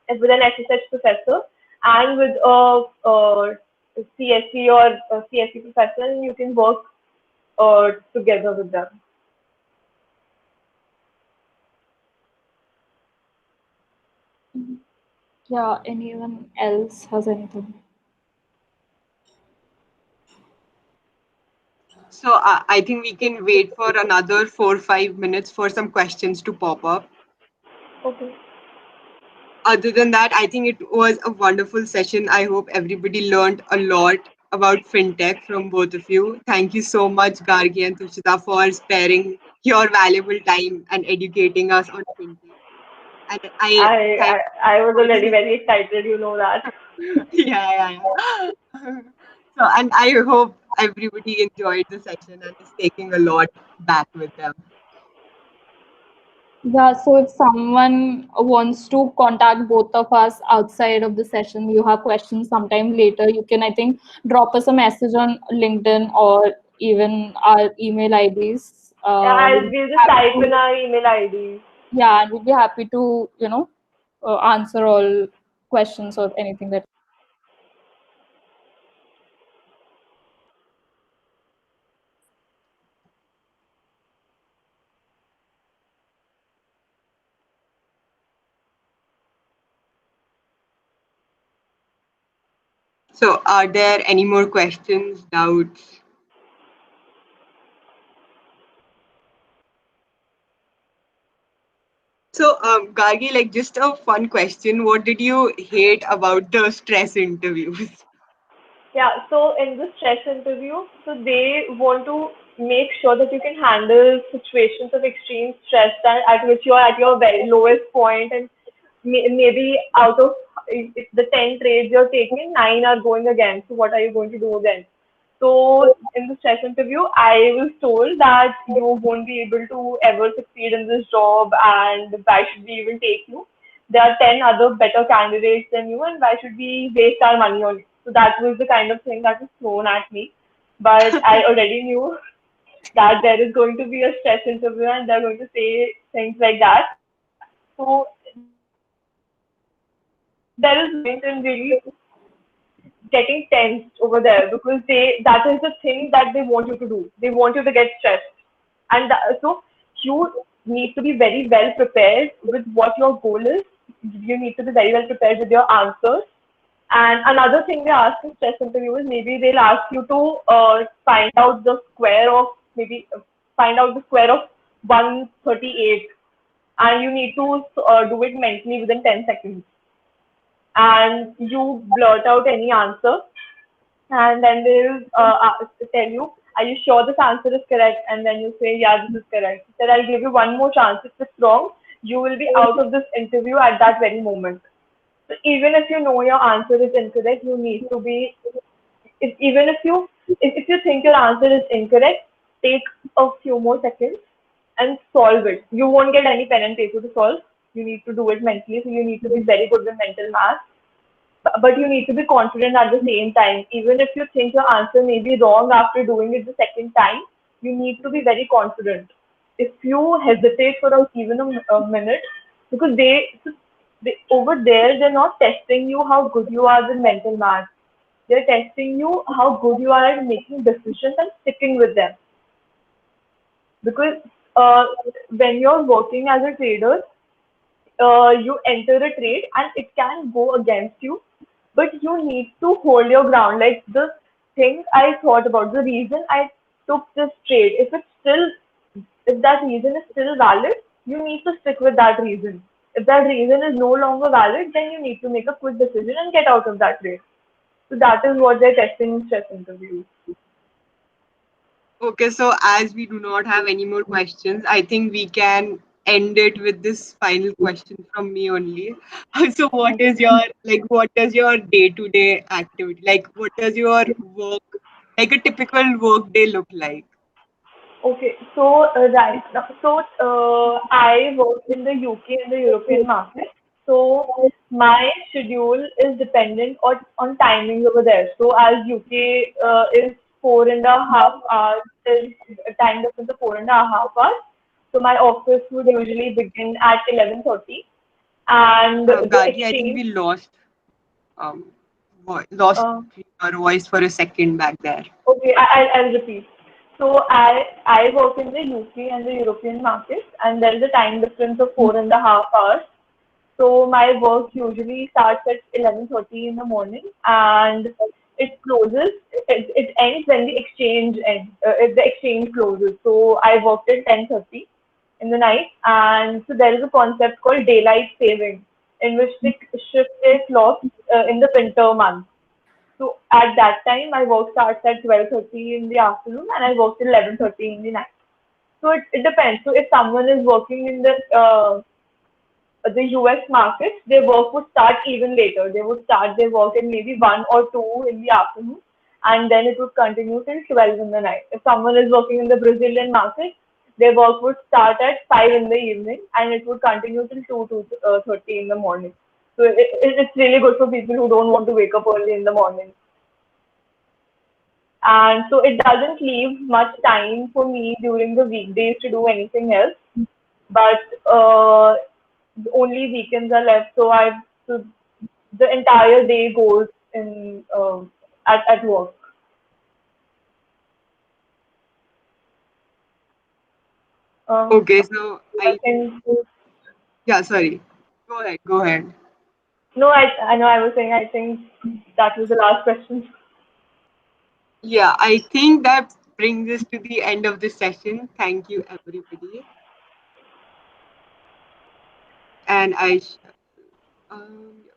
SSH professor and with a CSC or a CSC professor, and you can work together with them. Yeah, anyone else has anything? So I think we can wait for another 4 or 5 minutes for some questions to pop up. Okay. other than that, I think it was a wonderful session. I hope everybody learned a lot about fintech from both of you. Thank you so much, Gargi and Tushita, for sparing your valuable time and educating us on fintech. And I I, thank I was already very excited, you know that. yeah. So, and I hope everybody enjoyed the session and is taking a lot back with them. Yeah, so if someone wants to contact both of us outside of the session, you have questions sometime later, you can, I think, drop us a message on LinkedIn or even our email IDs. Yeah, We'll be we'll just happy type in to, our email ID. yeah, and we'll be happy to, answer all questions or anything that. So, are there any more questions, doubts? So, Gargi, like just a fun question. What did you hate about the stress interviews? Yeah, so in the stress interview, so they want to make sure that you can handle situations of extreme stress at which you are at your very lowest point, and maybe out of if the 10 trades you're taking, 9 are going against. So what are you going to do then? So in the stress interview, I was told that you won't be able to ever succeed in this job, and why should we even take you? There are 10 other better candidates than you, and why should we waste our money on you? So that was the kind of thing that was thrown at me. But I already knew that there is going to be a stress interview and they're going to say things like that. So there is no point in really getting tense over there because that is the thing that they want you to do. They want you to get stressed, and so you need to be very well prepared with what your goal is. You need to be very well prepared with your answers. And another thing they ask in stress interview is maybe they'll ask you to find out the square of maybe find out the square of 138, and you need to do it mentally within 10 seconds. And you blurt out any answer, and then they'll tell you, "Are you sure this answer is correct?" And then you say, "Yeah, this is correct." Then I'll give you one more chance. If it's wrong, you will be out of this interview at that very moment. So even if you know your answer is incorrect, you need to be. Even if you think your answer is incorrect, take a few more seconds and solve it. You won't get any pen and paper to solve. You need to do it mentally. So you need to be very good with mental math, but you need to be confident at the same time. Even if you think your answer may be wrong after doing it the second time, you need to be very confident. If you hesitate for even a minute, because they over there, they're not testing you how good you are with mental math. They're testing you how good you are at making decisions and sticking with them. Because uh, when you're working as a trader, you enter a trade and it can go against you, but you need to hold your ground. Like the thing I thought about, the reason I took this trade, if that reason is still valid, you need to stick with that reason. If that reason is no longer valid, then you need to make a quick decision and get out of that trade. So that is what they're testing in stress interviews. Okay, so as we do not have any more questions, I think we can end it with this final question from me only. So what does your day-to-day activity, like what does your work, like a typical work day look like? Okay, so right now, so I work in the UK and the European market. So my schedule is dependent on timings over there. So as UK is 4.5 hours, is a time difference of 4.5 hours. So my office would usually begin at 11:30, and the Gagi, I think exchange. we um lost Uh, your voice for a second back there. Okay, I'll repeat. So I work in the UK and the European markets, and there is a time difference of 4.5 hours. So my work usually starts at 11:30 in the morning, and it closes. It ends when the exchange ends. If the exchange closes. So I worked at 10:30 in the night, and so there is a concept called daylight saving. in which the shift is lost in the winter months. So at that time, my work starts at 12:30 in the afternoon, and I work till 11:30 in the night. So it depends. So if someone is working in the US market, their work would start even later. They would start their work at maybe 1 or 2 in the afternoon, and then it would continue till 12 in the night. If someone is working in the Brazilian market, their work would start at 5 in the evening, and it would continue till 2 to 30 in the morning. So it's really good for people who don't want to wake up early in the morning. And so it doesn't leave much time for me during the weekdays to do anything else. But only weekends are left, so the entire day goes in at work. Um, Okay, so I I think yeah, sorry. Go ahead, go ahead. no, I know I was saying I think that was the last question. Yeah, I think that brings us to the end of the session. Thank you, everybody. And I, yeah.